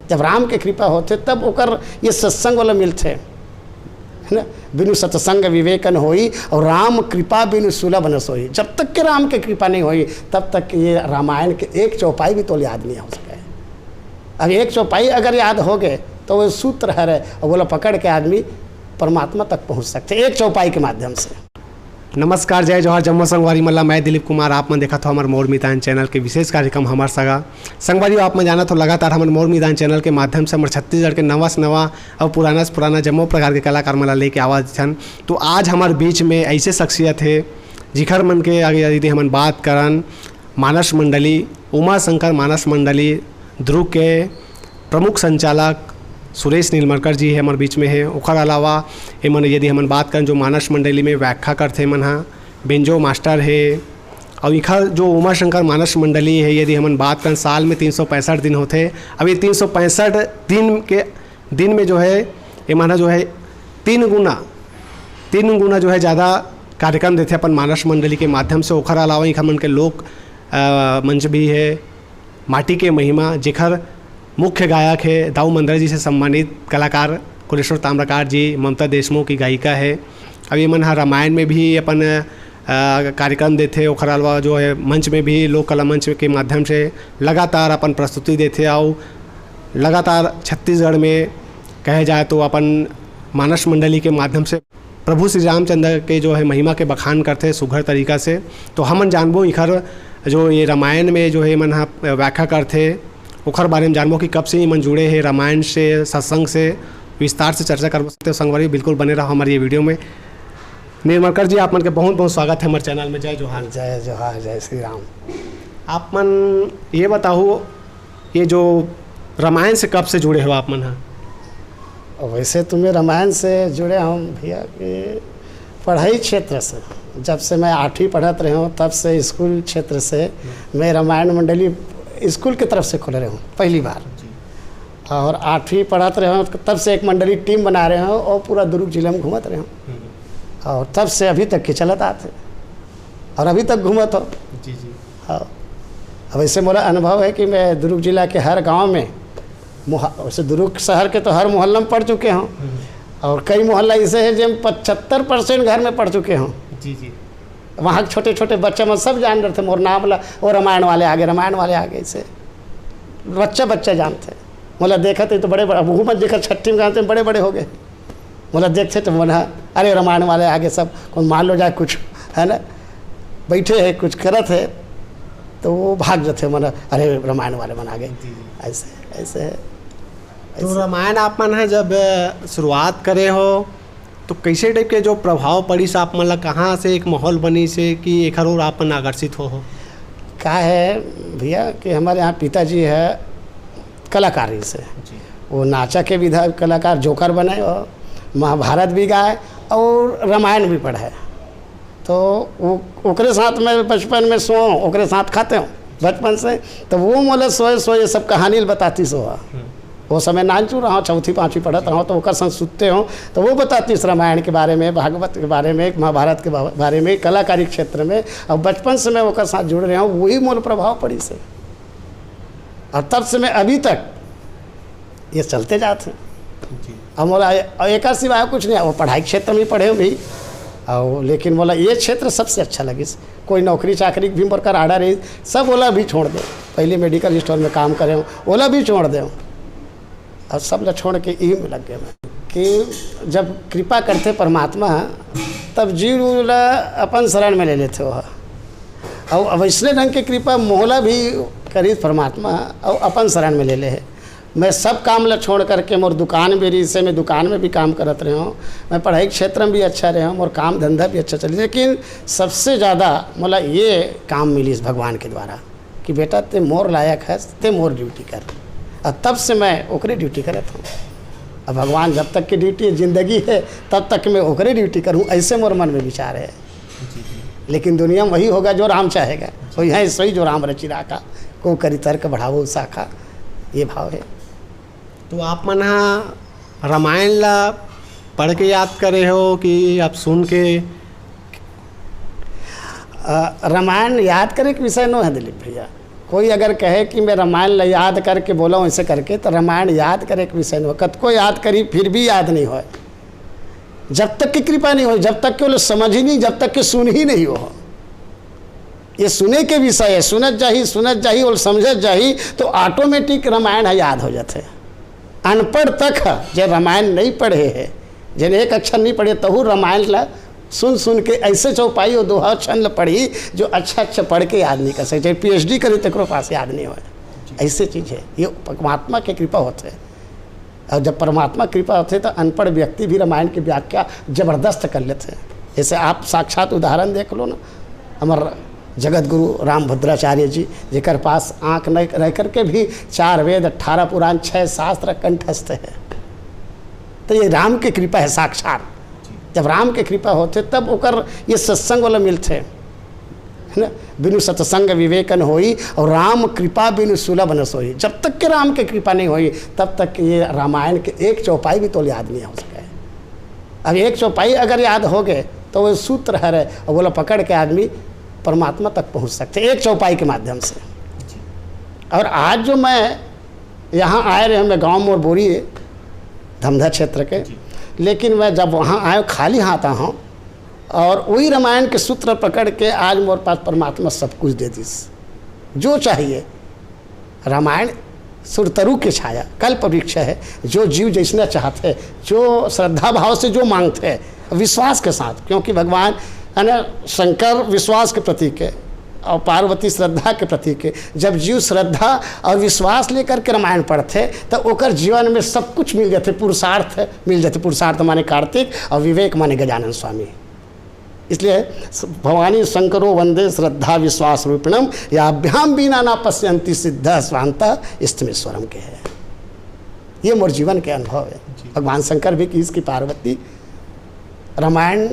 जब राम के कृपा होते तब ओकर ये सत्संग वाला मिलते है ना। बिनु सत्संग विवेकन होई और राम कृपा बिनु सुलभ न सोई। जब तक के राम के कृपा नहीं होई तब तक ये रामायण के एक चौपाई भी तो याद नहीं हो सके। अब एक चौपाई अगर याद हो गए तो वो सूत्र है और बोला पकड़ के आदमी परमात्मा तक पहुंच सकते एक चौपाई के माध्यम से। नमस्कार, जय जोहार, जम्मू संगवारी मल्ला। मैं दिलीप कुमार। आप मन देखा था हमारे मोर मैदान चैनल के विशेष कार्यक्रम हमार सगा संगवारी। आप में जाना तो लगातार हमारे मोर मैदान चैनल के माध्यम से हमारे छत्तीसगढ़ के नवा से नवा और पुराना से पुराना जम्मो प्रकार के कलाकार मला लेके आवाज छन। तो आज हमारे बीच में ऐसे शख्सियत है जिखर मन के आगे यदि हम बात करन मानस मंडली, उमा शंकर मानस मंडली ध्रुव के प्रमुख संचालक सुरेश नीलमरकर जी है हमारे बीच में है। ओकर अलावा एमन यदि हम बात करें जो मानस मंडली में व्याख्या करते मन हाँ बेंजो मास्टर है। और इखर जो उमा शंकर मानस मंडली है यदि हम बात करें साल में 365 दिन होते। अब ये 365 दिन में जो है ये माना जो है तीन गुना जो है ज़्यादा कार्यक्रम देते अपन मानस मंडली के माध्यम से। ओकर अलावा इखर मन के लोक मंच भी है माटी के महिमा जिखर मुख्य गायक है दाऊ मंदर जी से सम्मानित कलाकार कुलेश्वर ताम्रकार जी, ममता देशमुख की गायिका है। अब ये मन रामायण में भी अपन कार्यक्रम देते। ओकर अलावा जो है मंच में भी लोक कला मंच के माध्यम से लगातार अपन प्रस्तुति देते। और लगातार छत्तीसगढ़ में कहे जाए तो अपन मानस मंडली के माध्यम से प्रभु श्री रामचंद्र के जो है महिमा के बखान करते सुघर तरीका से। तो हमन जानबो इखर जो ये रामायण में जो है मन व्याख्या करते ओखर बारे में जानबो कि कब से मन जुड़े हैं रामायण से सत्संग से विस्तार से चर्चा कर सकते हो। संगवारी बिल्कुल बने रहो हमारे ये वीडियो में। नीलमरकर जी आप मन के बहुत बहुत स्वागत है हमारे चैनल में। जय जोहार। जय जोहार, जय श्री राम। आप मन ये बताओ ये जो रामायण से कब से जुड़े हो आप मन? हाँ वैसे तो मैं रामायण से जुड़े हूँ भैया कि पढ़ाई क्षेत्र से। जब से मैं 8वीं पढ़त रहे हूँ तब से स्कूल क्षेत्र से मैं रामायण मंडली स्कूल की तरफ से खोले रहे हूँ पहली बार। और 8वीं पढ़ाते रहे हूँ तब से एक मंडली टीम बना रहे हूँ और पूरा दुर्ग जिले में घूमत रहे हूँ। और तब से अभी तक के चलत आते और अभी तक घूमत हो। जी जी। हाँ अब ऐसे मेरा अनुभव है कि मैं दुर्ग जिला के हर गांव में वैसे दुर्ग शहर के तो हर मोहल्ला में पढ़ चुके हूँ और कई मोहल्ला ऐसे हैं जो 75% घर में पढ़ चुके हूँ। जी जी। वहाँ के छोटे छोटे बच्चे में सब जान रहे थे मोर नाम ला वो रामायण वाले आगे ऐसे बच्चा जानते। मोला देखा तो बड़े बड़े हुकूमत देखा छठी में जानते बड़े बड़े हो गए। मोला देखते तो बोला अरे रामायण वाले आगे सब कौन मान लो जाए कुछ है ना बैठे है कुछ करत है तो वो भाग जाते मन अरे रामायण वाले मन आगे ऐसे ऐसे है। तो रामायण आप मन है जब शुरुआत करे हो तो कैसे टाइप के जो प्रभाव पड़ी से आप मतलब कहाँ से एक माहौल बनी से कि एक और आप मन आकर्षित हो? क्या है भैया कि हमारे यहाँ पिताजी है कलाकारी से। वो नाचा के भी कलाकार जोकर बने और महाभारत भी गाए और रामायण भी पढ़े। तो वो ओकरे साथ में बचपन में सो ओकरे साथ खाते हूँ बचपन से। तो वो मोले सोए सब कहानी बताती सो वो समय नाचू रहा 4वीं 5वीं पढ़त रहा तो ओकर संग सुनते हो तो वो बताती इस रामायण के बारे में भागवत के बारे में महाभारत के बारे में कलाकारी क्षेत्र में। और बचपन से मैं ओकर साथ जुड़ रहा हूँ वही मोल प्रभाव पड़ी से और तब से मैं अभी तक ये चलते जाते हैं। और मोला एक सिवाय कुछ नहीं वो पढ़ाई क्षेत्र में पढ़े भी और लेकिन बोला ये क्षेत्र सबसे अच्छा लगे। कोई नौकरी चाकरी भी मोर कर आड़ा रही सब ओला भी छोड़ दे। पहले मेडिकल स्टोर में काम करे ओला भी छोड़ दे और सब ला छोड़ के यही में लग गए मैं कि जब कृपा करते परमात्मा तब जीव ला अपन शरण में ले लेते हो। और वैसने ढंग के कृपा मोहला भी करी परमात्मा और अपन शरण में ले ले है। मैं सब काम ला छोड़ करके मोर दुकान भी रही से मैं दुकान में भी काम करत रहे हूँ। मैं पढ़ाई क्षेत्र में भी अच्छा रहे हूँ और काम धंधा भी अच्छा चले। लेकिन सबसे ज़्यादा मोला ये काम मिली इस भगवान के द्वारा कि बेटा ते मोर लायक है ते मोर ड्यूटी कर। और तब से मैं ओकरे ड्यूटी करता हूँ। अब भगवान जब तक की ड्यूटी ज़िंदगी है तब तक मैं ओकरे ड्यूटी करूँ ऐसे मोर मन में विचार है। लेकिन दुनिया में वही होगा जो राम चाहेगा वही है सही जो राम रचि राखा को करी तर्क बढ़ावो शाखा ये भाव है। तो आप मन रामायण ला पढ़ के याद करे हो कि आप सुन के? रामायण याद करे के विषय न है दिलीप भैया। कोई अगर कहे कि मैं रामायण ला याद करके बोला हूँ ऐसे करके, तो रामायण याद करे एक विषय नहीं हो, कत को याद करी फिर भी याद नहीं हो, जब तक की कृपा नहीं हो, जब तक के वो समझ ही नहीं, जब तक के सुन ही नहीं हो। ये सुने के विषय है, सुनत जाही और समझत जाही, तो ऑटोमेटिक रामायण याद हो जाते। अनपढ़ तक जब रामायण नहीं पढ़े है, जिन एक अक्षर नहीं पढ़े तहु रामायण ला सुन के ऐसे चौपाई और दोहा छंद पढ़ी जो अच्छा पढ़ के याद नहीं कर सकते, PhD करे तक पास याद नहीं हो। ऐसे चीज़ है, ये परमात्मा की कृपा होते है। और जब परमात्मा कृपा होते तो अनपढ़ व्यक्ति भी रामायण की व्याख्या जबरदस्त कर लेते हैं। जैसे आप साक्षात उदाहरण देख लो ना, हमारे जगत गुरु रामभद्राचार्य जी, जेकर पास आँख नहीं रह करके भी 4 वेद 18 पुराण 6 शास्त्र कंठस्थ है। तो ये राम की कृपा है साक्षात। जब राम के कृपा होते तब ओकर ये सत्संग वाला मिलते है ना। बिनु सत्संग विवेकन होई और राम कृपा बिनु सुलभ न सोई। जब तक के राम के कृपा नहीं होई तब तक ये रामायण के एक चौपाई भी तो याद नहीं हो सके। अब एक चौपाई अगर याद हो गए तो वो सूत्र है और बोला पकड़ के आदमी परमात्मा तक पहुंच सकते एक चौपाई के माध्यम से। और आज जो मैं यहाँ आए रहे, मैं गांव मोर बोरी है धमधा क्षेत्र के, लेकिन मैं जब वहाँ आया खाली हाथ आता हूँ और वही रामायण के सूत्र पकड़ के आज मोर पास परमात्मा सब कुछ दे दी जो चाहिए। रामायण सुरतरु की छाया कल्प वृक्ष है, जो जीव जैसना चाहते, जो श्रद्धा भाव से जो मांगते विश्वास के साथ, क्योंकि भगवान है ना शंकर विश्वास के प्रतीक है और पार्वती श्रद्धा के प्रतीक है। जब जीव श्रद्धा और विश्वास लेकर के रामायण पढ़ते तो ओकर जीवन में सब कुछ मिल जाते, पुरुषार्थ मिल जाते। पुरुषार्थ माने कार्तिक और विवेक माने गजानन स्वामी। इसलिए भवानी शंकरो वंदे श्रद्धा विश्वास रूपिणम या अभ्याम बिना ना पश्यंती सिद्ध स्वांता इष्टमेश्वरम के है। ये मोर जीवन के अनुभव है। भगवान शंकर भी की इसकी पार्वती रामायण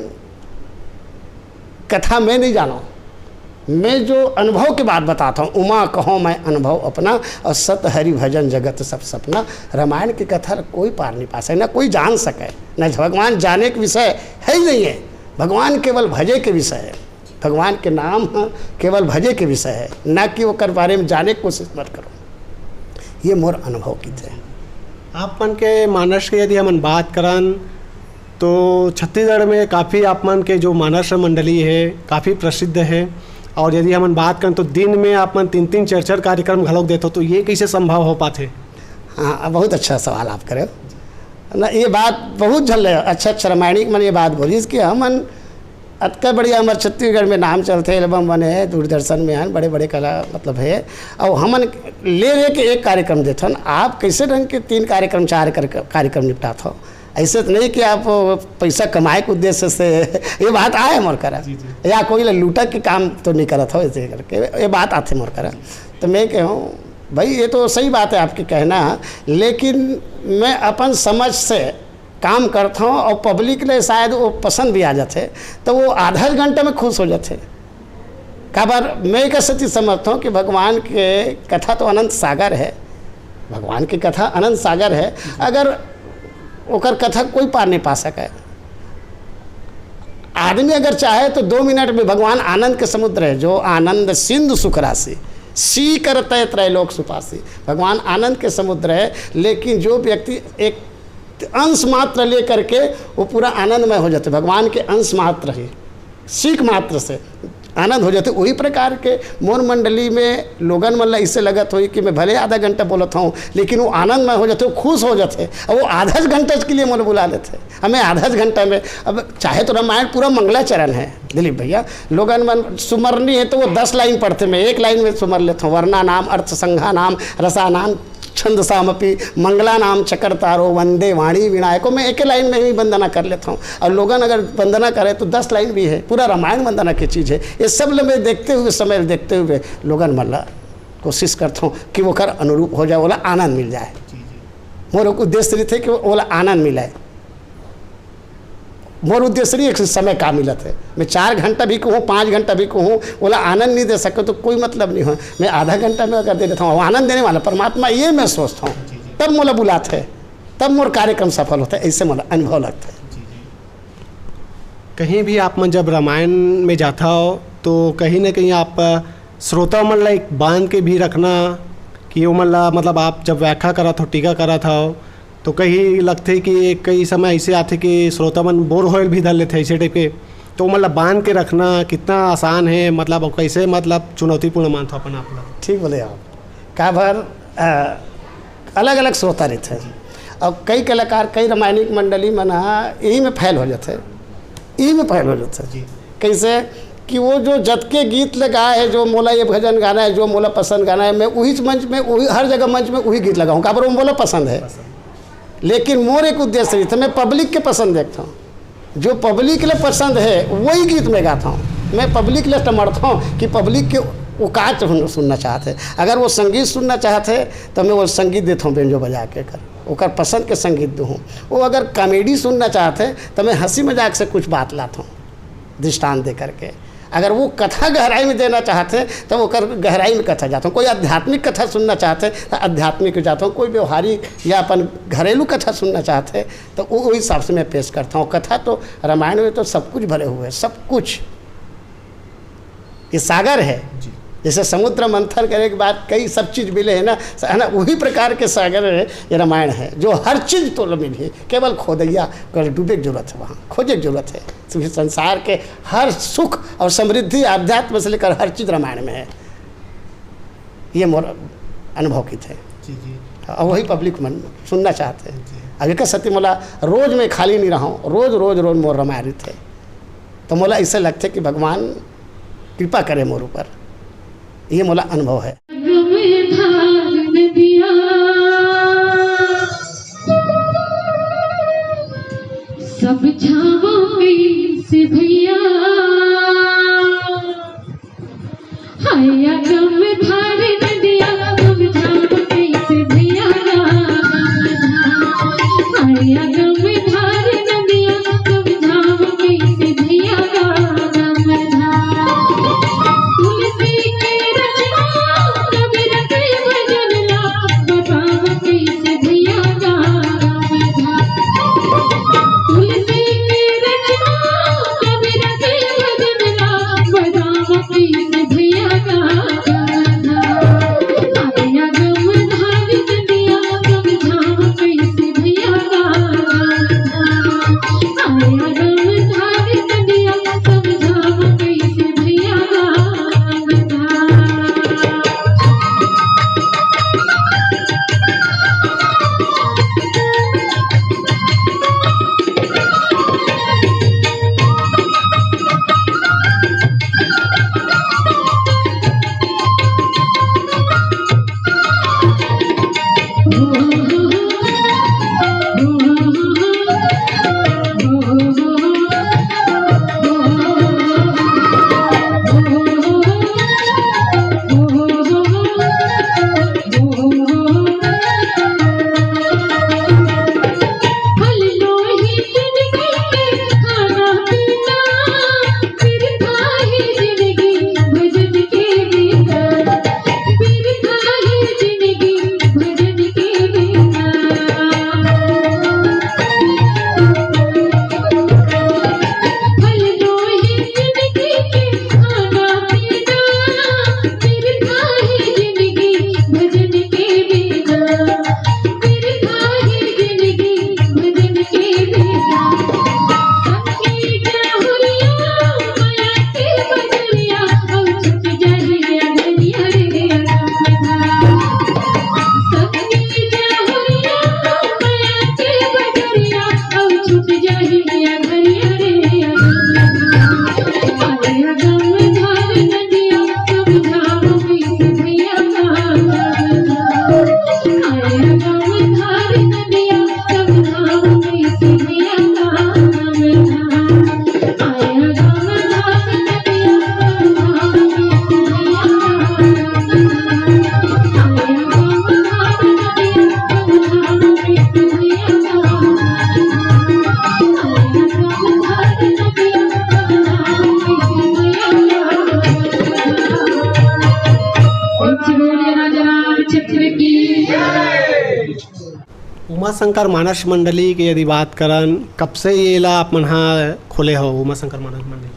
कथा मैं नहीं जाना, मैं जो अनुभव की बात बताता हूँ। उमा कहो मैं अनुभव अपना और सत हरि भजन जगत सब सपना। रामायण की कथा कोई पार नहीं पा सके, ना कोई जान सके, ना भगवान जाने के विषय है ही नहीं है। भगवान केवल भजे के विषय है, भगवान के नाम केवल भजे के विषय है, ना कि वो कर बारे में जाने की कोशिश मत करो। ये मोर अनुभव की थे। आपमन के मानस के यदि हम बात करन तो छत्तीसगढ़ में काफ़ी आपमन के जो मानस मंडली है काफ़ी प्रसिद्ध है। और यदि हम बात करें तो दिन में आपमन 3-3 4-4 कार्यक्रम घलोक देते हो, तो ये कैसे संभव हो पाते? हाँ, बहुत अच्छा सवाल आप करे ना। ये बात बहुत झल है। अच्छा रामायणिक मन ये बात बोली कि हमन अतका बढ़िया हमारे छत्तीसगढ़ में नाम चलते, एल्बम बने हैं, दूरदर्शन में हैं, बड़े बड़े कला मतलब है। और हमन ले के एक कार्यक्रम देते हैं। आप कैसे ढंग के 3 कार्यक्रम 4 कार्यक्रम निपटाते हो? ऐसे तो नहीं कि आप पैसा कमाए के उद्देश्य से ये बात आए मोर करा, या कोई लूटा के काम तो नहीं करत हो ऐसे करके ये बात आते मोर करा। तो मैं कहूँ भाई ये तो सही बात है आपके कहना, लेकिन मैं अपन समझ से काम करता हूँ और पब्लिक ने शायद वो पसंद भी आ जाते तो वो आधा घंटे में खुश हो जाते। का बार मैं एक सच्ची समझता हूँ कि भगवान के कथा तो अनंत सागर है, भगवान की कथा अनंत सागर है। अगर ओकर कथा कोई पार नहीं पा सके। आदमी अगर चाहे तो 2 मिनट में भगवान आनंद के समुद्र है, जो आनंद सिंधु सुख राशि सी करते त्रैलोक सुपासी। भगवान आनंद के समुद्र है, लेकिन जो व्यक्ति एक अंश मात्र ले करके वो पूरा आनंदमय हो जाते। भगवान के अंश मात्र ही सीख मात्र से आनंद हो जाते। वही प्रकार के मोर मंडली में लोगन मतलब इससे लगत हुई कि मैं भले आधा घंटा बोलता हूँ, लेकिन वो आनंदमय हो जाते, वो खुश हो जाते और वो आधा घंटे के लिए मोर बुला लेते। हमें आधा घंटा में, अब चाहे तो रामायण पूरा मंगलाचरण है दिलीप भैया, लोगन मन सुमरनी है तो वो 10 लाइन पढ़ते, मैं 1 लाइन में सुमर लेता हूँ। वर्णा नाम अर्थ संघा नाम रसा नाम छंद सामपी मंगला नाम चकर तारो वंदे वाणी विनायको। मैं 1 लाइन में ही वंदना कर लेता हूँ। और लोगन अगर वंदना करे तो 10 लाइन भी है, पूरा रामायण वंदना की चीज़ है। ये सब मैं देखते हुए समय देखते हुए लोगन मतलब कोशिश करता हूँ कि वो कर अनुरूप हो जाए, बोला आनंद मिल जाए। मोर उद्देश्य थे कि बोला आनंद मिले। मोर उद्देश्य एक समय का मिलत है। मैं 4 घंटा भी कहूँ 5 घंटा भी कहूँ, बोला आनंद नहीं दे सके तो कोई मतलब नहीं हो। मैं आधा घंटा में अगर दे देता हूँ, आनंद देने वाला परमात्मा ये मैं सोचता हूँ, तब मोला बुलाते हैं, तब मोर कार्यक्रम सफल होता है। ऐसे मोला अनुभव लगता है। कहीं भी आप मन जब रामायण में जाता हो तो कहीं ना कहीं आप श्रोता मन ला एक बांध के भी रखना कि वो मन ला मतलब आप जब व्याख्या करत हो टीका करत हो तो कहीं लगते कि कई समय ऐसे आते कि श्रोता मन बोर होयल भी धर लेते ऐसे टाइप के, तो मतलब बांध के रखना कितना आसान है, मतलब कैसे मतलब चुनौतीपूर्ण मानते हो अपन आप लोग? ठीक बोले आप। का भर अलग अलग श्रोता रहते हैं और कई कलाकार कई रामायणिक मंडली मना यही में फैल हो जाते, यही में फैल हो जाते जी। कैसे कि वो जो जतके गीत लगाए है, जो मोला ये भजन गाना है, जो मोला पसंद गाना है, मैं वही मंच में वही हर जगह मंच में वही गीत लगाऊँ। का पर वो मोला पसंद है, लेकिन मोर एक उद्देश्य रहता है, मैं पब्लिक के पसंद देखता हूँ। जो पब्लिक के लिए पसंद है वही गीत मैं गाता हूँ। मैं पब्लिक लिए समर्थता हूँ कि पब्लिक के वो का सुनना चाहते हैं। अगर वो संगीत सुनना चाहते तो मैं वो संगीत देता हूँ बेंजो बजा के कर ओकर पसंद के संगीत दूँ। वो अगर कॉमेडी सुनना चाहते तो मैं हंसी मजाक से कुछ बात लाता हूँ दृष्टांत दे करके। अगर वो कथा गहराई में देना चाहते हैं तो वो कर गहराई में कथा जाता हूँ। कोई आध्यात्मिक कथा सुनना चाहते हैं तो आध्यात्मिक जाता हूँ। कोई व्यवहारिक या अपन घरेलू कथा सुनना चाहते हैं तो वो हिसाब से मैं पेश करता हूँ। कथा तो रामायण में तो सब कुछ भरे हुए हैं, सब कुछ। ये सागर है, जैसे समुद्र मंथन करने के बाद कई सब चीज़ मिले है ना, वही प्रकार के सागर है ये रामायण है, जो हर चीज़ तो मिली है। केवल खोदैया कर डूबे की जरूरत है, वहाँ खोजे की जरूरत है। क्योंकि संसार के हर सुख और समृद्धि आध्यात्म से लेकर हर चीज़ रामायण में है। ये मोर अनुभव की थे और वही पब्लिक मन सुनना चाहते हैं। अभी का सत्य मोला रोज़ में खाली नहीं रहा हूँ, रोज़ रोज़ रोज़ मोर रामायण थे। तो मोला ऐसे लगते कि भगवान कृपा करे मोर ऊपर। ये मोला अनुभव है। सब छावों से भैया हैया गम धार नदिया, गम छावों से भैया हैया गम धार नदिया, गम छावों से भैया उमाशंकर मानस मंडली के यदि बात करन, कब से ये ला आप मन खोले हो उमाशंकर मानस मंडली?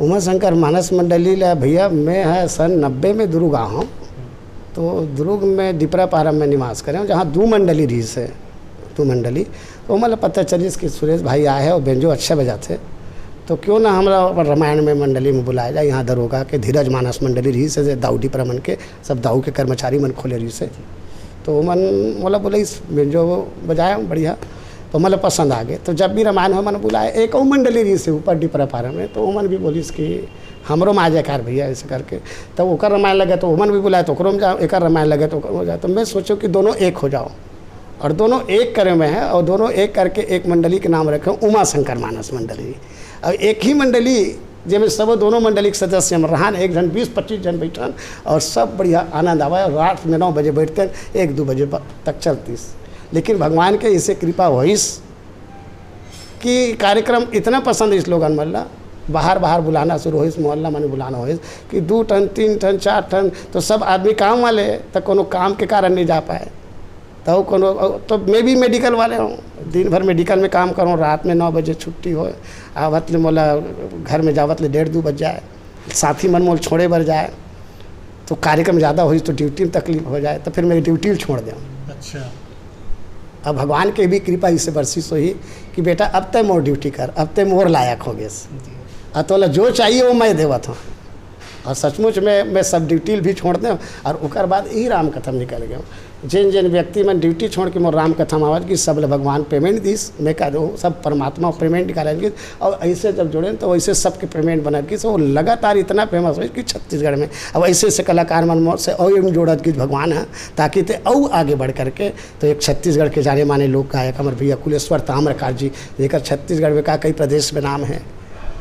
उमा शंकर मानस मंडली ला भैया मैं है सन 90 में दुर्ग आया हूँ। तो दुर्ग में डिपरा पारा में निवास करें जहाँ 2 मंडली रही से 2 मंडली। तो मतलब पता चली कि सुरेश भाई आए हैं और बेंजो अच्छे बजाते, तो क्यों ना हमारा रामायण में मंडली में बुलाया जाए। यहाँ दरोगा के धीरज मानस मंडली रही से दाऊ डिपरा मन के सब दाऊ के कर्मचारी मन खोले रही से। तो मन मतलब बोले इस बेंजो बजाया बढ़िया, तो मतलब पसंद आ गए। तो जब भी रामायण हो मन बुलाए एक और मंडली रही से ऊपर डिपरा पारा में, तो उमन भी बोली कि हमरो में आ जाए भैया ऐसे करके। तब ओकर रामायण लगे तो उमन भी बुलाए तो ओकरो में जाओ, एक रामायण लगे तो हो जाए। तो मैं सोचो कि दोनों एक हो जाओ, और दोनों एक करे में है, और दोनों एक करके एक मंडली के नाम रखे उमा शंकर मानस मंडली। अब एक ही मंडली जिसमें सब दोनों मंडली के सदस्य हम रहान, 1 जन 20-25 जन बैठन और सब बढ़िया आनंद आवा। और रात में 9 बजे बैठते 1-2 बजे तक चलतीस। लेकिन भगवान के इसे कृपा होइस कि कार्यक्रम इतना पसंद इस लोगन मल्ला बाहर बुलाना शुरू हो, मोहल्ला में बुलाना हो कि 2 टन 3 टन 4 टन। तो सब आदमी काम वाले, तो कोनो काम के कारण नहीं जा पाए। तो कोनो तो मैं भी मेडिकल वाले हूँ, दिन भर मेडिकल में काम करूँ, रात में 9 बजे छुट्टी हो, आवत ले मोला घर में जावत ले 1:30-2 बज जाए, साथी मन मोल छोड़े बर जाए, तो कार्यक्रम ज़्यादा हो तो ड्यूटी में तकलीफ हो जाए, तो फिर मेरी ड्यूटी छोड़ दें। अच्छा। अब भगवान के भी कृपा इससे बरसिस हुई कि बेटा अब तय मोर ड्यूटी कर, अब तय मोर लायक हो गए। तो जो चाहिए वो मैं देवत हूँ। और सचमुच में मैं सब ड्यूटी भी छोड़ दें, और उसके बाद ही राम कथम निकल गया। जिन व्यक्ति में ड्यूटी छोड़ के मोर राम कथम आवाज की सब भगवान पेमेंट दीस, मैं कह दूँ सब परमात्मा पेमेंट निकालेंगे। और ऐसे जब जुड़े तो वैसे सबके पेमेंट बना की वो लगातार इतना फेमस हो कि छत्तीसगढ़ में अब ऐसे ऐसे कलाकार मन से और जोड़त की भगवान है, ताकि ते और आगे बढ़ करके। तो एक छत्तीसगढ़ के जाने माने लोक गायक हमारे भैया कुलेश्वर ताम्रकार जी, जेकर छत्तीसगढ़ में कई प्रदेश में नाम है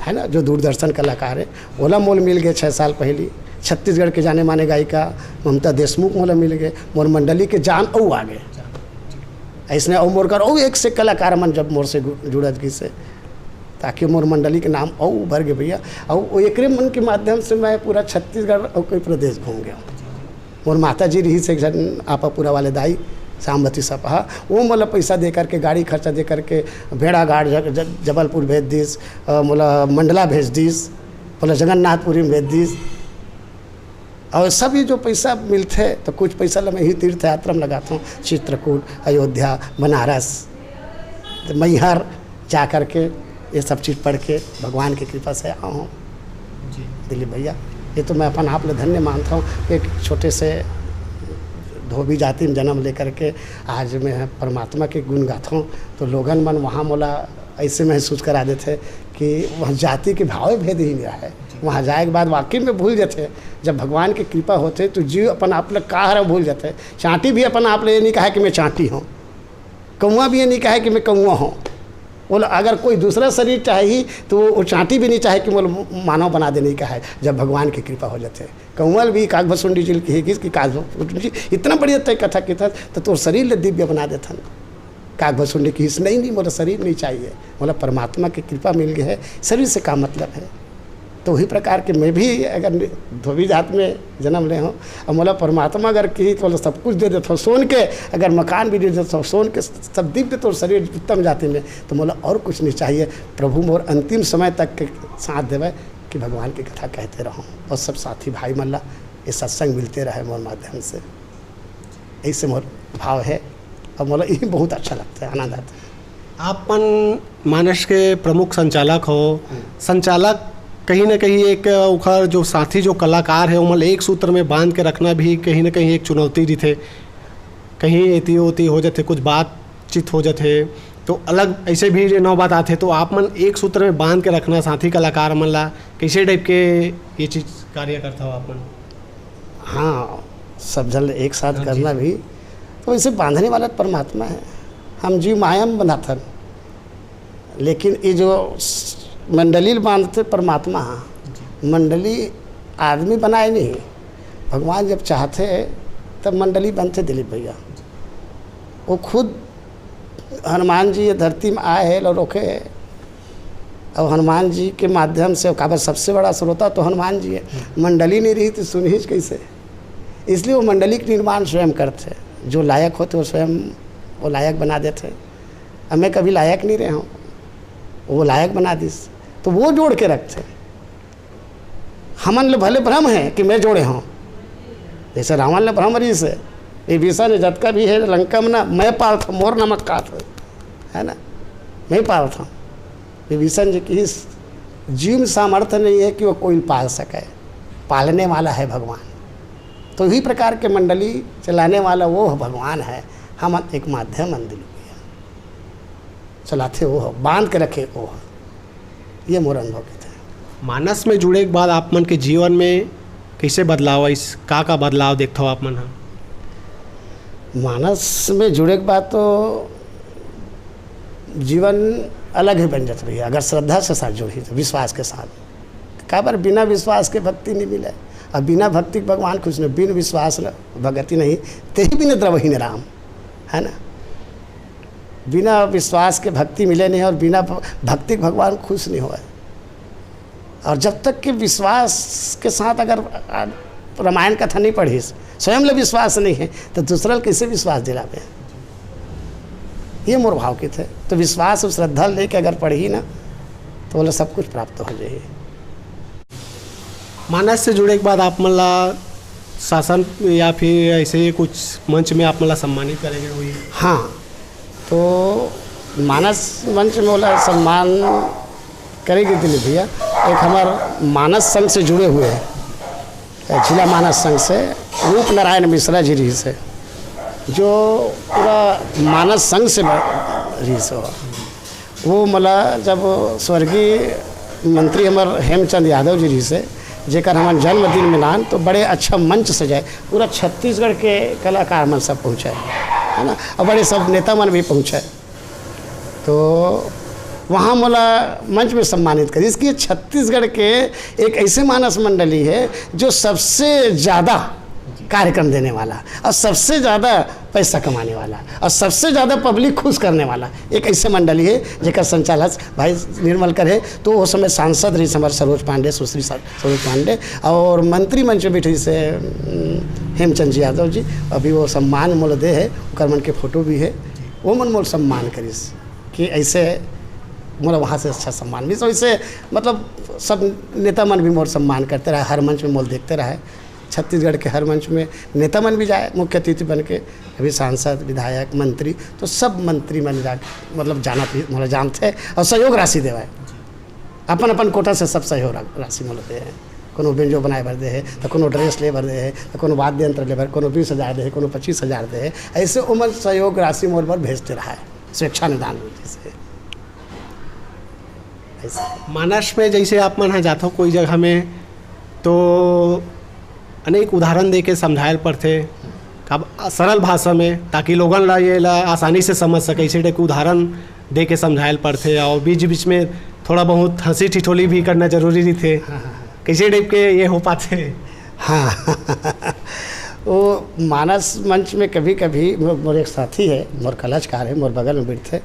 ना, जो दूरदर्शन कलाकार है। ओला मोल मिल गए 6 साल पहले। छत्तीसगढ़ के जाने माने गायिका ममता देशमुख मोला मिल गए, मोर मंडली के जान और आ गए ऐसने। और मोर कर और एक से कलाकार मन जब मोर से जुड़त की से, ताकि मोर मंडली के नाम और उभर गए भैया। और एक मन के माध्यम से मैं पूरा छत्तीसगढ़ और कई प्रदेश घूम गया। मोर माता जी रही से आपा पूरा वाले दाई सामवती सपहा, वो मोला पैसा दे करके गाड़ी खर्चा दे करके भेड़ा घाट जबलपुर भेज दीस, मोला मंडला भेज दीस, बोला जगन्नाथपुरी में भेज दीस। और सब ये जो पैसा मिलते तो कुछ पैसा मैं ही तीर्थ यात्रा में लगाता हूँ, चित्रकूट, अयोध्या, बनारस, मैहर जा कर के ये सब चीज़ पढ़ के भगवान की कृपा से आया हूँ। दिलीप भैया, ये तो मैं अपन आप ले धन्य मानता हूँ। एक छोटे से धोबी जाति में जन्म लेकर के आज मैं परमात्मा के गुण गाता हूँ। तो लोगन मन वहाँ मोला ऐसे महसूस करा देते कि वहाँ जाति के भाव भेद ही नहीं है। वहाँ जाए के बाद वाकई में भूल जाते, जब भगवान की कृपा होते तो जीव अपन आप लोग का है भूल जाते। चाँटी भी अपन आप लोग ये नहीं कहा कि मैं चाँटी हूँ, कौआ भी ये नहीं कहा कि मैं कौआ हूँ। बोला अगर कोई दूसरा शरीर चाहिए तो वो चाँटी भी नहीं चाहे कि बोलो मानव बना देने का है। जब भगवान की कृपा हो जाते कौवल भी काग भसुंडी जी की काग भसुंडी इतना बढ़िया तय कथा की था तो तोर शरीर ले दिव्य बना देता। काग भसुंडी की नहीं बोला शरीर नहीं चाहिए, बोला परमात्मा की कृपा मिल गई है, शरीर से का मतलब है। तो वही प्रकार के मैं भी अगर धोबी जात में जन्म ले हूँ और मोला परमात्मा अगर की तो सब कुछ दे देता, सोन के अगर मकान भी दे देता, सोन के सब दिव्य तो शरीर उत्तम जाति में, तो मोला और कुछ नहीं चाहिए। प्रभु मोर अंतिम समय तक के साथ देवे कि भगवान की कथा कहते रहूँ और सब साथी भाई मल्ला ये सत्संग मिलते रहे मोर माध्यम से। ऐसे मोर भाव है और मोला यही बहुत अच्छा लगता है, आनंद आता है। आपन मानस के प्रमुख संचालक हो, संचालक कहीं ना कहीं एक उखर जो साथी जो कलाकार है उमल एक सूत्र में बांध के रखना भी कहीं ना कहीं एक चुनौती जी थे। कहीं एती होती हो जाते, कुछ बातचीत हो जाते तो अलग ऐसे भी नौ बात आते। तो आप मन एक सूत्र में बांध के रखना साथी कलाकार मन ला कैसे टाइप के ये चीज़ कार्य करता हो आप मन? हाँ, सब जल एक साथ करना भी तो इसे बांधने वाला परमात्मा है। हम जीव माया में बनाता, लेकिन ये जो मंडली बांधते परमात्मा, मंडली आदमी बनाए नहीं, भगवान जब चाहते तब मंडली बनते। दिलीप भैया वो खुद हनुमान जी ये धरती में आए हैं और रोके, और हनुमान जी के माध्यम से काबर सबसे बड़ा श्रोता तो हनुमान जी है। मंडली नहीं रही तो सुनिज कैसे, इसलिए वो मंडली का निर्माण स्वयं करते। जो लायक होते वो स्वयं वो लायक बना देते। अब मैं कभी लायक नहीं रहा हूँ, वो लायक बना दी तो वो जोड़ के रखते। हमन ले भले भ्रम है कि मैं जोड़े हूँ, जैसे रावण ने भ्रम रही से विभीषण जतका भी है लंका में ना मैं पाल था मोर नमक का है ना, मैं पाल था। विभीषण जी की इस जीव में सामर्थ्य नहीं है कि वो कोई पाल सके, पालने वाला है भगवान। तो इसी प्रकार के मंडली चलाने वाला वो भगवान है, हम एक माध्यम मंदिर चलाते वो हो, बांध के रखे वो हो। ये मोर अनुभव के थे। मानस में जुड़े के बाद आप मन के जीवन में कैसे बदलाव इस का बदलाव देखते हो आप मन? मानस में जुड़े के बाद तो जीवन अलग ही बन जाता भैया, अगर श्रद्धा से साथ जुड़ी तो, विश्वास के साथ। कई बार बिना विश्वास के भक्ति नहीं मिले, और बिना भक्ति के भगवान कुछ नहीं, बिन विश्वास भगति नहीं, ते ही बिन द्रवही न राम, है ना। बिना विश्वास के भक्ति मिले नहीं, और बिना भक्ति के भगवान खुश नहीं हुआ। और जब तक कि विश्वास के साथ अगर रामायण कथा नहीं पढ़ी, स्वयं ले विश्वास नहीं है तो दूसरा कैसे विश्वास दिलावे। ये मोर भाव के थे। तो विश्वास और श्रद्धा लेके अगर पढ़ी ना तो बोले सब कुछ प्राप्त हो जाए। मानस से जुड़े के बाद आप मन ला शासन या फिर ऐसे कुछ मंच में आप मन ला सम्मानित करेंगे हुई? हाँ, तो मानस मंच में बोला सम्मान करेगी दिलीप भैया। एक हमार मानस संघ से जुड़े हुए हैं, जिला मानस संघ से रूप नारायण मिश्रा जी रही से, जो पूरा मानस संघ से रही से वो मला जब स्वर्गीय मंत्री हमार हेमचंद यादव जी रही से, जेकर हमारे जन्मदिन मिलान तो बड़े अच्छा मंच सजाए, पूरा छत्तीसगढ़ के कलाकार मन सब पहुँचे है ना, और बड़े सब नेता मन भी पहुँचे। तो वहाँ मोला मंच में सम्मानित करी। इसकी छत्तीसगढ़ के एक ऐसे मानस मंडली है जो सबसे ज़्यादा कार्यक्रम देने वाला, और सबसे ज़्यादा पैसा कमाने वाला, और सबसे ज़्यादा पब्लिक खुश करने वाला एक ऐसे मंडली है जेकर संचालक भाई निर्मल कर है। तो वो समय सांसद रही हमारे सरोज पांडे, सुश्री सरोज पांडे, और मंत्री मंच में बैठी से हेमचंद जी यादव जी। अभी वो सम्मान मोल दे है, ओकर मन के फोटो भी है, वो मन मोल सम्मान करीस कि ऐसे मोला वहाँ से अच्छा सम्मान मिले। वैसे मतलब सब नेता मन भी मोर सम्मान करते रहे, हर मंच में मोल देखते रहे। छत्तीसगढ़ के हर मंच में नेता मन भी जाए मुख्य अतिथि बन के, अभी सांसद विधायक मंत्री, तो सब मंत्री मन जा मतलब जाना मोला जानते और सहयोग राशि देवा, अपन अपन कोटा से सब सहयोग राशि मोला दे है। कोनो बेंजो बनाए भर दे है, तो कोनो ड्रेस ले भर दे है, तो कोनो वाद्य यंत्र ले भर, कोनो 20,000 दे है, कोनो 25,000 दे है। ऐसे उम्र सहयोग राशि मोर पर भेजते रहा है, स्वेच्छा निदान जैसे। मानस में जैसे आप मन है जाते हो कोई जगह में, तो अनेक उदाहरण दे के समझायल पड़ते कब सरल भाषा में, ताकि लोगन ला ये ला आसानी से समझ सके। इसे टाइप के उदाहरण दे के समझायल पड़ते, और बीच बीच में थोड़ा बहुत हंसी ठिठोली भी करना जरूरी नहीं थे। कैसे टाइप के ये हो पाते? हाँ वो मानस मंच में कभी कभी मोर एक साथी है, मोर कलाकार है, मोर बगल में बैठते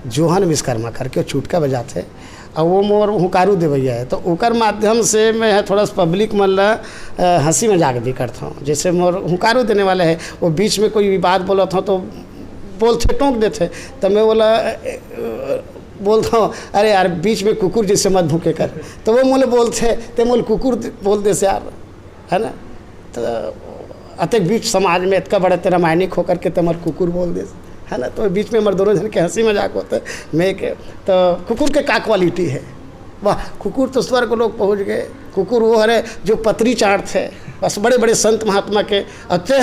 जोहन विश्वकर्मा करके चुटका बजाते, और वो मोर हुकारू देवैया है। तो ओकर माध्यम से मैं है थोड़ा सा पब्लिक मन ला हंसी मजाक भी करता हूँ। जैसे मोर हुकारू देने वाले है, वो बीच में कोई बात बोला था तो बोलते टोंक देते, तो मैं बोला बोलता हूँ अरे यार बीच में कुकुर जिससे मत भूखे कर, तो वो मोले बोलते ते मोल कुकुर बोल दे से यार, है ना। तो अतक बीच समाज में इतना बड़ा तेरा मायनिक होकर के तमर कुकुर बोल दे, है ना। तो बीच में हमारे दोनों जन के हंसी मजाक होते मैं के, तो कुकुर के का क्वालिटी है, वाह कुकुर तो स्वर्ग को लोग पहुँच गए। कुकुर वो हरे जो पतरी चाट थे, बस बड़े बड़े संत महात्मा के अच्छे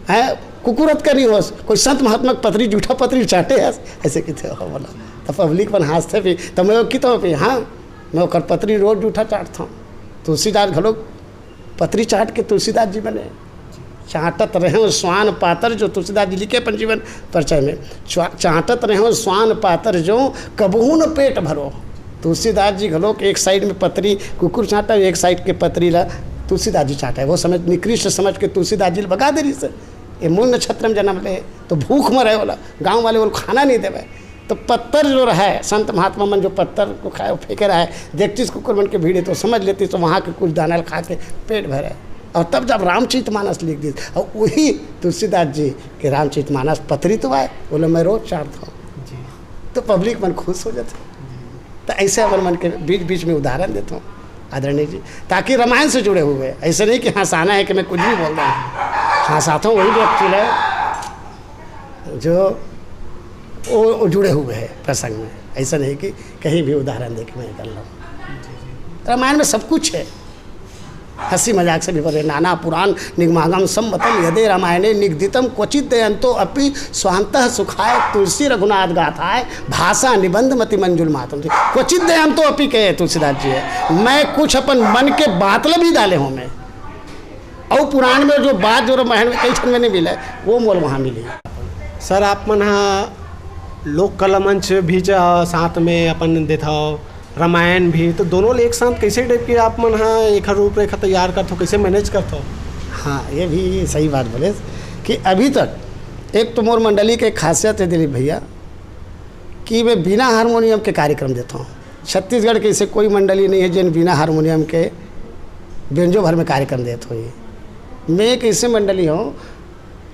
हैं कुकुरत का नहीं हो, कोई संत महात्मा पतरी जूठा पतरी चाटे है ऐसे कि थे हो बोला। तो पब्लिक बन हंसते भी, तो मैं की तो हाँ मैं ओकर पतरी रोज जूठा चाटता हूँ। तुलसीदास घलोक पतरी चाट के तुलसीदास जी बने, चाटत रहे स्वान पातर जो तुलसीदास जी लिखे अपन जीवन परिचय में, चाटत रहे स्वान पातर जो कबहू न पेट भरो। तुलसीदास जी घलोक एक साइड में पतरी कुकुर चाटा, एक साइड के पतरी ला तुलसीदास जी चाटा है। वो समझ निकृष्ट समझ के तुलसीदास जी भगा दे रही से, ये मूल नक्षत्र में जन्म ले तो भूख मरे वाला, गाँव वाले बोल खाना नहीं देवे। तो पत्थर जो रहा है संत महात्मा मन जो पत्थर को खाए फेंके रहा है, देखती कुकुर बन के भीड़े तो समझ लेती, तो वहाँ के कुछ दाना खा के पेट भरे। और तब जब रामचरितमानस लिख दी, और वही तुलसीदास जी के रामचरितमानस पतरी तो आए, बोले मैं रोज चाटता हूँ, तो पब्लिक मन खुश हो जाते। तो ऐसे अपन मन के बीच बीच में उदाहरण देता हूँ, आदरणीय जी, ताकि रामायण से जुड़े हुए, ऐसे नहीं कि हंसाना है कि मैं कुछ भी बोल रहा हूँ। हंसाता हूँ वही व्यक्ति है जो वो जुड़े हुए हैं प्रसंग में, ऐसा नहीं कि कहीं भी उदाहरण दे के मैं कर लूँ। रामायण में सब कुछ है, हंसी मजाक से भी भरे। नाना पुराण निगमागम सम्मतम यदे रामायणे निगदितम क्वचित दयंतो अपि स्वांतः सुखाय तुलसी रघुनाथ गाथाय भाषा निबंध मति मंजुल मातम। क्वचित दयंतो अपि कहे तुलसीदास जी है, मैं कुछ अपन मन के बातल भी डाले हूँ मैं, और पुराण में जो बात जो रामायण में कई क्षण में नहीं मिला वो मोल वहाँ मिली। सर आप मन लोक कला मंच भी साथ में अपन देता हो, रामायण भी, तो दोनों एक साथ कैसे टाइप के आप मन एक रूपरेखा तैयार करते हो, कैसे मैनेज करते हो? हाँ, ये भी सही बात बोले कि अभी तक एक तो मोर मंडली के खासियत है दिलीप भैया कि मैं बिना हारमोनियम के कार्यक्रम देता हूँ। छत्तीसगढ़ के ऐसे कोई मंडली नहीं है जिन बिना हारमोनियम के बेंजो भर में कार्यक्रम देते हुए। मैं एक ऐसे मंडली हूँ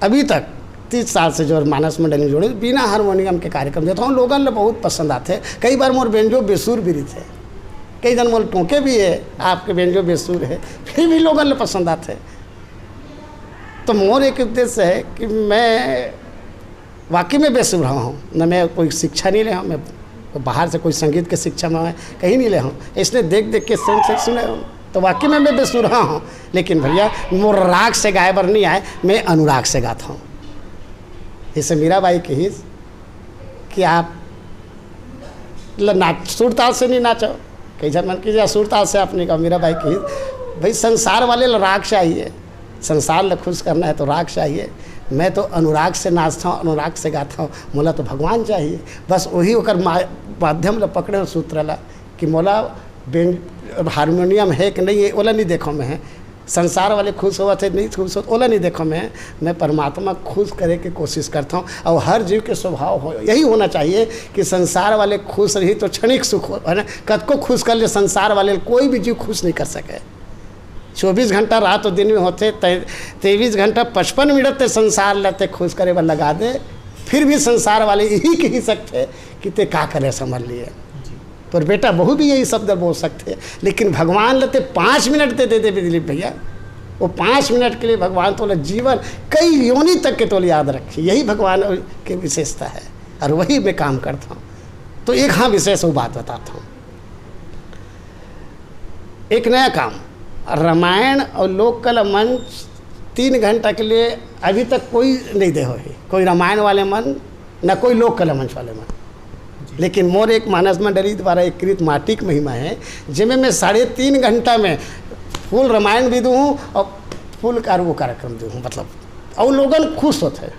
अभी तक 30 साल से जो मानस मंडली में जुड़े बिना हारमोनियम के कार्यक्रम देता हूँ। लोगों ने बहुत पसंद आते हैं। कई बार मोर बेंजो बेसुर भी थे, कई जन मोर टोके भी है आपके बेंजो बेसुर है, फिर भी लोगों ने पसंद आते हैं। तो मोर एक उद्देश्य है कि मैं वाकई में बेसुर रहा हूँ, न मैं कोई शिक्षा नहीं ले हूँ, मैं बाहर से कोई संगीत के शिक्षा में कहीं नहीं ले हूँ, इसने देख देख के सुने हूँ, तो वाकई में मैं बेसुर रहा हूँ। लेकिन भैया मोर राग से गाय बर नहीं आए, मैं अनुराग से गाता हूँ। जैसे मीराबाई की ही कि आप नाच सुर ताल से नहीं नाचो, कई जन मन कीजिए सुर ताल से आपने कहा। मीराबाई की भाई संसार वाले राग चाहिए, संसार ल खुश करना है तो राग चाहिए। मैं तो अनुराग से नाचता हूँ, अनुराग से गाता हूँ। मोला तो भगवान चाहिए, बस वही होकर माध्यम ल पकड़े सूत्र ला कि मोला हारमोनियम है कि नहीं है ओला नहीं देखो मैं है, संसार वाले खुश हुआ थे नहीं खुश हो ओला नहीं देखो मैं परमात्मा खुश करे की कोशिश करता हूँ। और हर जीव के स्वभाव हो यही होना चाहिए कि संसार वाले खुश रही तो क्षणिक सुख हो, है ना। कद को खुश कर ले संसार वाले, कोई भी जीव खुश नहीं कर सके। 24 घंटा रात और दिन में होते 23 घंटा 55 मिनट ते संसार लेते खुश करे बर लगा दे, फिर भी संसार वाले यही कह सकते कि ते का करे समझ लिए। पर बेटा बहू भी यही शब्द बोल सकते हैं, लेकिन भगवान लेते 5 मिनट दे देते दिलीप भैया। वो 5 मिनट के लिए भगवान तो जीवन कई योनि तक के तो याद रखी, यही भगवान की विशेषता है और वही मैं काम करता हूँ। तो एक हाँ विशेष वो बात बताता हूँ, एक नया काम रामायण और लोक कला मंच 3 घंटा के लिए अभी तक कोई नहीं दे हो, कोई रामायण वाले मन न कोई लोक कला मंच वाले मन। लेकिन मोर एक मानस मंडली द्वारा एक कृत माटिक महिमा है जिसमें मैं 3.5 घंटा में फुल रामायण भी दूँ और फुल वो कार्यक्रम दूँ, मतलब और लोगन खुश होते हैं।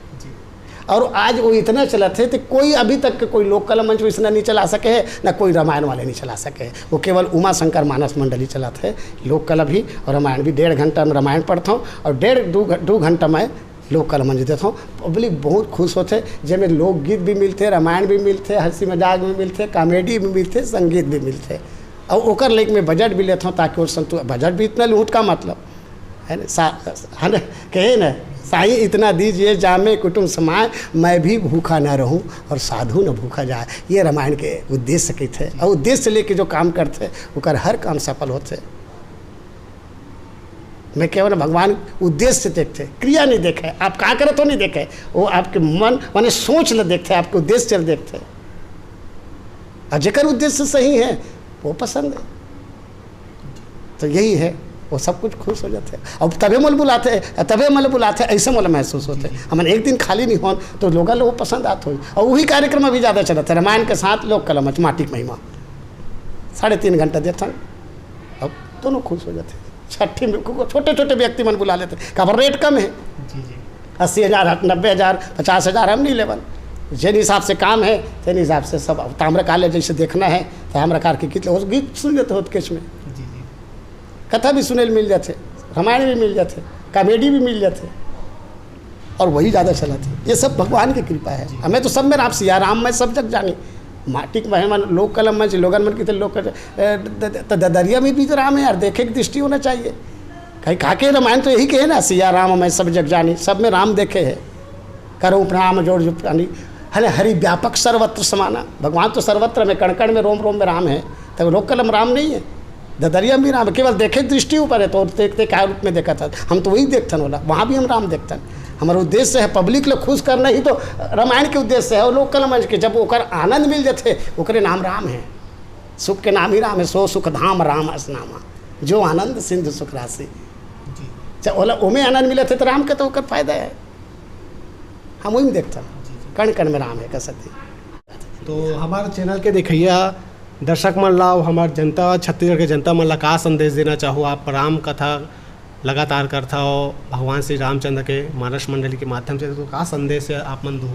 और आज वो इतना चला थे तो कोई अभी तक के कोई लोक कला मंच इतना नहीं चला सके है, ना कोई रामायण वाले नहीं चला सके। वो केवल उमा शंकर मानस मंडली चलाते, लोक कला भी और रामायण भी। 1.5 घंटा में रामायण पढ़ता हूँ और 2 घंटा में लोक कला मंच देता हूँ। पब्लिक बहुत खुश होते, जिसमें लोकगीत भी मिलते, रामायण भी मिलते, हंसी मजाक भी मिलते, कॉमेडी भी मिलते, संगीत भी मिलते। और ओकर लेके मैं बजट भी लेता हूँ ताकि वो बजट भी इतना लूट का मतलब है ना, कहे ना साईं इतना दीजिए जामे कुटुंब समाए, मैं भी भूखा ना रहूं और साधु न भूखा जाए। ये रामायण के उद्देश्य के थे और उद्देश्य लेके जो काम करते ओकर हर काम सफल होते। मैं केवल भगवान उद्देश्य देखते, क्रिया नहीं देखे, आप क्या करे तो नहीं देखे, वो आपके मन माने सोच ल देखते, आपके उद्देश्य ल देखते। और जेकर उद्देश्य सही है वो पसंद है, तो यही है, वो सब कुछ खुश हो जाते हैं। और तबे मोल बुलाते ऐसे मोल महसूस होते। हम एक दिन खाली नहीं हो तो लोग पसंद आते हो। और वही कार्यक्रम अभी ज़्यादा चलता है, रामायण के साथ लोक कला मंच माटिक महिमा 3.5 घंटा देता हूँ, अब दोनों खुश हो जाते हैं। छठी में छोटे छोटे व्यक्ति मन बुला लेते, काबर रेट कम है, 80,000 90,000 50,000 हम नहीं लेवल। जिन हिसाब से काम है तेन हिसाब से सब ताम्रकाल जैसे देखना है तो ताम्रकाल के गीत सुन लेते हो केच में, कथा भी सुने मिल जाते, रामायण भी मिल जाते, कॉमेडी भी मिल जाते, और वही ज़्यादा चलाते। ये सब भगवान की कृपा है। हमें तो सब में राम सिया राम में सब जग जानी, माटिक महिमान लोक कलम में लोगन मन की लोग दरिया में भी तो राम है यार, देखे की दृष्टि होना चाहिए। कहीं खाके रामायण तो यही कहे ना, सिया राम मैं सब जग जानी, सब में राम देखे है। करो प्रणाम जोड़ जुटानी, है हरि व्यापक सर्वत्र समाना। भगवान तो सर्वत्र में, कण कण में, रोम रोम में राम है, तब लोक कलम राम नहीं है। ददरिया में भी राम है, केवल देखे दृष्टि ऊपर है तो देखते क्या रूप में देखा था, हम तो वही देखथन होला, वहाँ भी हम राम देखतन। हमारा उद्देश्य है पब्लिक लोग खुश करना ही तो रामायण के उद्देश्य है। और लोग कलमंच के जब ओकर आनंद मिल जाते ओकरे नाम राम है, सुख के नाम ही राम है। सो सुख धाम राम असनामा, जो आनंद सिंधु सुख राशि। जब ओला ओमे आनंद मिले थे तो राम के तो ओकर फायदा है, हम वही में देखते कण कण में राम है कसती। तो हमारे चैनल के देखिए दर्शक मन ला और हमार जनता, छत्तीसगढ़ के जनता मन ला का संदेश देना चाहो आप? राम कथा लगातार करता हो भगवान श्री रामचंद्र के मानस मंडली के माध्यम से, तो का संदेश है आप मन दो?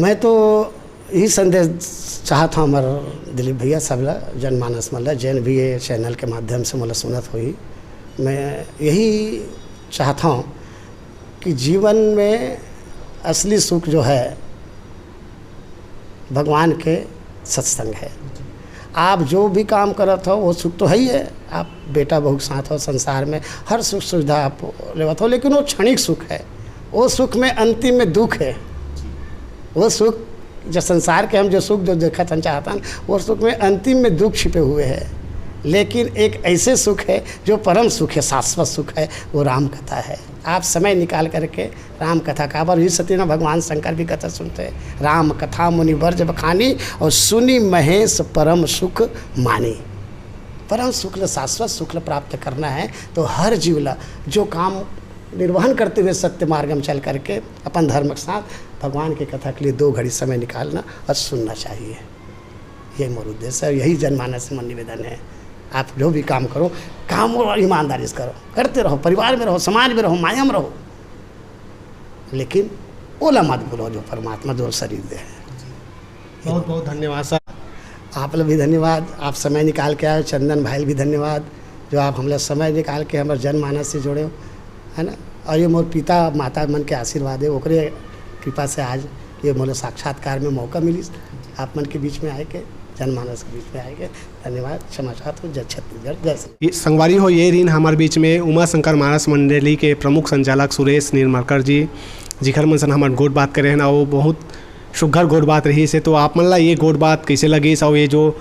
मैं तो यही संदेश चाहता हूँ हमारे दिलीप भैया सब ला, जनमानस मन ला, जैन भी ये चैनल के माध्यम से मतलब सुनत हुई, मैं यही चाहता हूँ कि जीवन में असली सुख जो है भगवान के सत्संग है। आप जो भी काम करत हो वो सुख तो है ही है, आप बेटा बहू के साथ हो, संसार में हर सुख सुविधा आप लेवत हो, लेकिन वो क्षणिक सुख है। वो सुख में अंतिम में दुख है। वो सुख जो संसार के हम जो सुख जो देखा था चाहता हूँ, वो सुख में अंतिम में दुख छिपे हुए हैं। लेकिन एक ऐसे सुख है जो परम सुख है, शाश्वत सुख है, वो राम कथा है। आप समय निकाल करके राम कथा का बार ही सती ना भगवान शंकर भी कथा सुनते हैं, राम कथा मुनि वर्ज बखानी और सुनी महेश परम सुख मानी। परम सुख शाश्वत सुख प्राप्त करना है तो हर जीवला जो काम निर्वहन करते हुए सत्य मार्ग में चल करके अपन धर्म के साथ भगवान की कथा के लिए 2 घड़ी समय निकालना और सुनना चाहिए। यही मोर उद्देश्य है, यही जनमानस मन निवेदन है। आप जो भी काम करो, काम और ईमानदारी से करो, करते रहो, परिवार में रहो, समाज में रहो, माया में रहो, लेकिन ओला मत भूलो जो परमात्मा जो शरीर दे है। बहुत बहुत धन्यवाद सर। आप लोग भी धन्यवाद, आप समय निकाल के आए। चंदन भाई भी धन्यवाद जो आप हम लोग समय निकाल के हमारे जनमानस से जुड़े हो, है ना। और ये मोर पिता माता मन के आशीर्वाद है, ओकरे कृपा से आज ये मोर साक्षात्कार में मौका मिली आप मन के बीच में आए के, जनमानस के बीच में आएंगे। धन्यवाद, क्षमा चाहता हूँ। जय छत्तीसगढ़, जय श्री। संगवारी हो ये रीन हमारे बीच में उमा शंकर मानस मंडली के प्रमुख संचालक सुरेश निर्मलकर जी, जिखर मन सन हमारे गोट बात करे हैं ना, वो बहुत सुघर गोट बात रही से। तो आप मन ला ये गोट बात कैसे लगी, और ये जो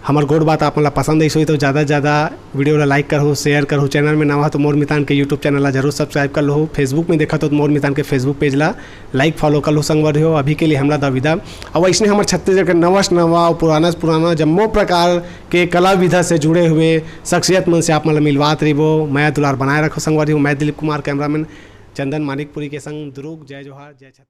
हमार गोट बात आप मन ला पसंद आई तो ज़्यादा से ज़्यादा वीडियो ला लाइक करो, शेयर करो। चैनल में नवा तो मोर मितान के यूट्यूब चैनल ला जरूर सब्सक्राइब कर लो। फेसबुक में देखा तो मोर मितान के फेसबुक पेज ला लाइक फॉलो कर लो। संगवारी हो अभी के लिए हमला दविदा। और वैसे हमारे छत्तीसगढ़ के नवा से नवा और पुराना से पुराना जम्मो प्रकार के कला विधा से जुड़े हुए शख्सियत मन से आप मतलब मिलवात रही वो मैं दुलार बनाए रखो। संगवारी हो मैं दिलीप कुमार, कैमरामैन चंदन मानिकपुरी के संग दुरुग। जय जोहार, जय छत्तीसगढ़।